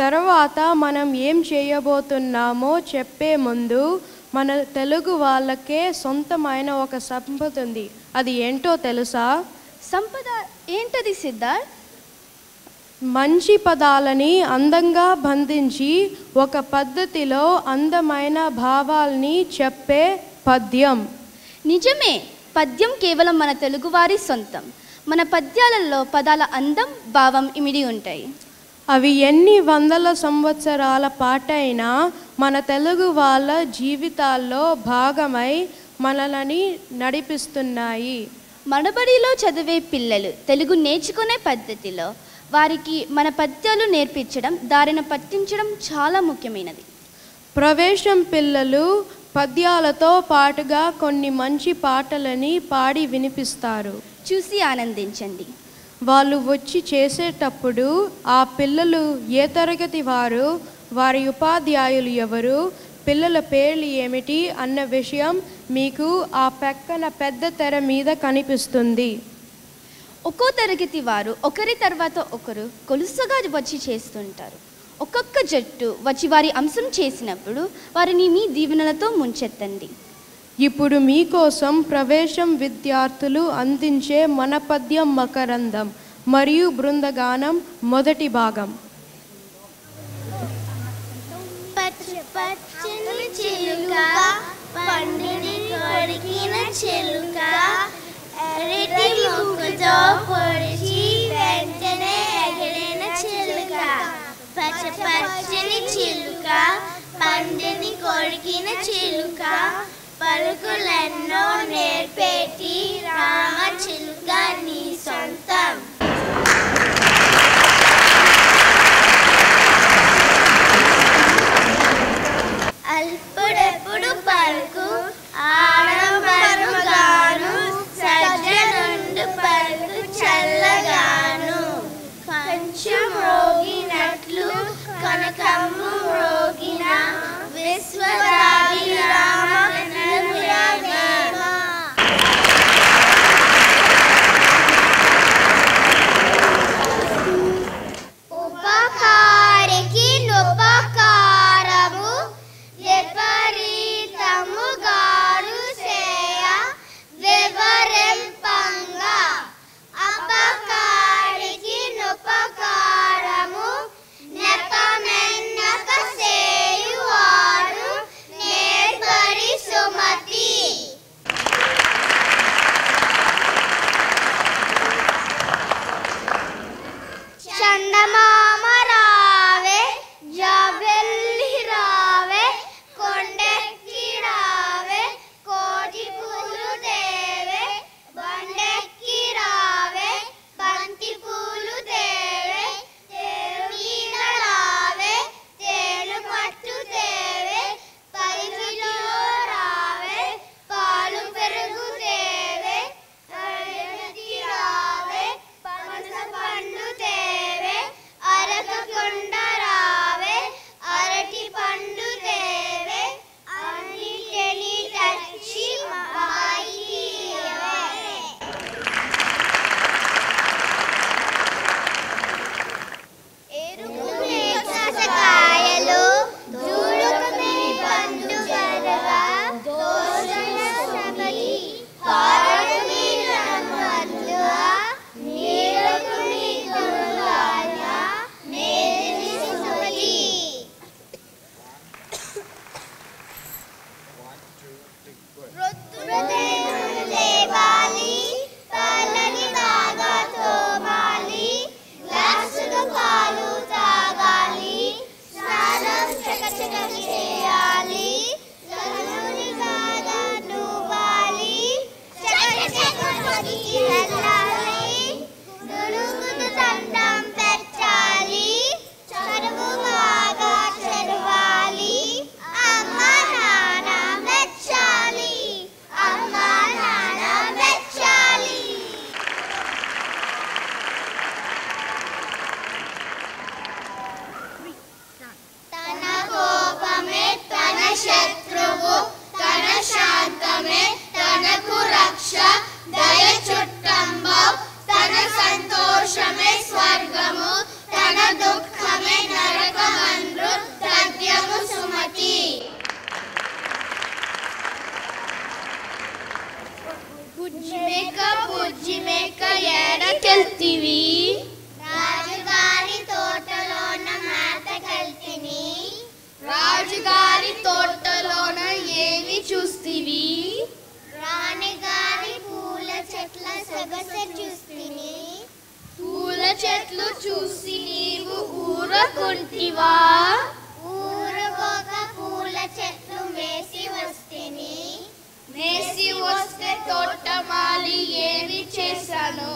తర్వాత మనం ఏం చేయబోతున్నామో చెప్పే ముందు మన తెలుగు వాళ్ళకే సొంతమైన ఒక సంపద ఉంది. అది ఏంటో తెలుసా? సంపద ఏంటది సిద్ధార్థ్? మంచి పదాలని అందంగా బంధించి ఒక పద్ధతిలో అందమైన భావాల్ని చెప్పే పద్యం. నిజమే, పద్యం కేవలం మన తెలుగువారి సొంతం. మన పద్యాలలో పదాల అందం, భావం ఇమిడి ఉంటాయి. అవి ఎన్ని వందల సంవత్సరాల పాటైనా మన తెలుగు వాళ్ళ జీవితాల్లో భాగమై మనల్ని నడిపిస్తున్నాయి. మనబడిలో చదివే పిల్లలు తెలుగు నేర్చుకునే పద్ధతిలో వారికి మన పద్యాలు నేర్పించడం, దారిన పట్టించడం చాలా ముఖ్యమైనది. ప్రవేశం పిల్లలు పద్యాలతో పాటుగా కొన్ని మంచి పాటలని పాడి వినిపిస్తారు. చూసి ఆనందించండి. వాళ్ళు వచ్చి చేసేటప్పుడు ఆ పిల్లలు ఏ తరగతి వారు, వారి ఉపాధ్యాయులు ఎవరు, పిల్లల పేర్లు ఏమిటి అన్న విషయం మీకు ఆ పక్కన పెద్ద తెర మీద కనిపిస్తుంది. ఒక్కో తరగతి వారు ఒకరి తర్వాత ఒకరు కొలుసుగా వచ్చి చేస్తుంటారు. ఒక్కొక్క జట్టు వచ్చి వారి అంశం చేసినప్పుడు వారిని మీ దీవెనలతో ముంచెత్తండి. ఇప్పుడు మీకోసం ప్రవేశం విద్యార్థులు అందించే మన పద్యం మకరందం మరియు బృందగానం మొదటి భాగం. పచ్చని చిలుక పండుని కొరికిన చిలుక అరటి ముక్కుతో పొడిచి వెంటనే ఎగిరిన చిలుక. పచ్చని చిలుక పండుని కొరికిన చిలుక పలుకులెన్నో నేర్పేటి రామ చిలుక నీ సొంతం. అల్పుడెప్పుడు పలుకు ఆడంబరముగాను సజ్జనుండు పలుకు చల్లగాను. కంచు మ్రోగినట్లు కనకమ్ము మ్రోగిన విశ్వదాభిరామ ఉపకారికి నుపకారము విపరీతము గారు చేయ వివరింపంగా. అపకారికి నుపకారము నెపమెన్నక చేయువారు నేర్పరి సుమతి. చందమామ రావే జాబెల్లి రావే కొండెక్కి రావే కోటి పూలు తేవే బండెక్కి రావే బంతి పూలు తేవే తేరు మీద రావే తేలు పట్టు తేవే పైకిలో రావే పాలు పెరుగు తేవే అరటి రావే పనస పండు తేవే అరక కొండ రావే అరటి పండు తేవే అన్నిటిని తెచ్చి మాయికి ఇవ్వవే. ఎరుకునే కాయలు దూడుకునే పండు గరగా దోషణ సమకి పారడుని రమ్మల్లుగా నీరుకుని దుర్గాన నేరిని సుమతి. రొద్దును లేవాలి పల్లని బాగా తోమాలి గ్లాసులు పాలు తాగాలి స్నానం చకచక చేయాలి గనుని బాగా నూవాలి చకచక పనికి వెళ్ళాలి నురుగును దండం పెట్టాలి చరువు బాగా చదవాలి అమ్మ నాన్న మెచ్చాలి అమ్మ నాన్న మెచ్చాలి. తన కోపమే తన శత్రువు తన శాంతమే తనకు రక్ష దయ చుట్టంబో తన సంతోషమే స్వర్గము తన దుఃఖమే నరకమ ఏడకెళ్తివి రాజుగారి తోటలోన మేతకెళ్తిని రాజుగారి తోటలోన ఏమి చూస్తివి రాణిగారి పూల చెట్ల సొగస చూస్తిని పూల చెట్లు చూసి నీవు ఊరకుంటివా ఊరుకోక పూల చెట్లు మేసి వస్తిని మేసి వస్తే తోటమాలి ఏమి చేశాను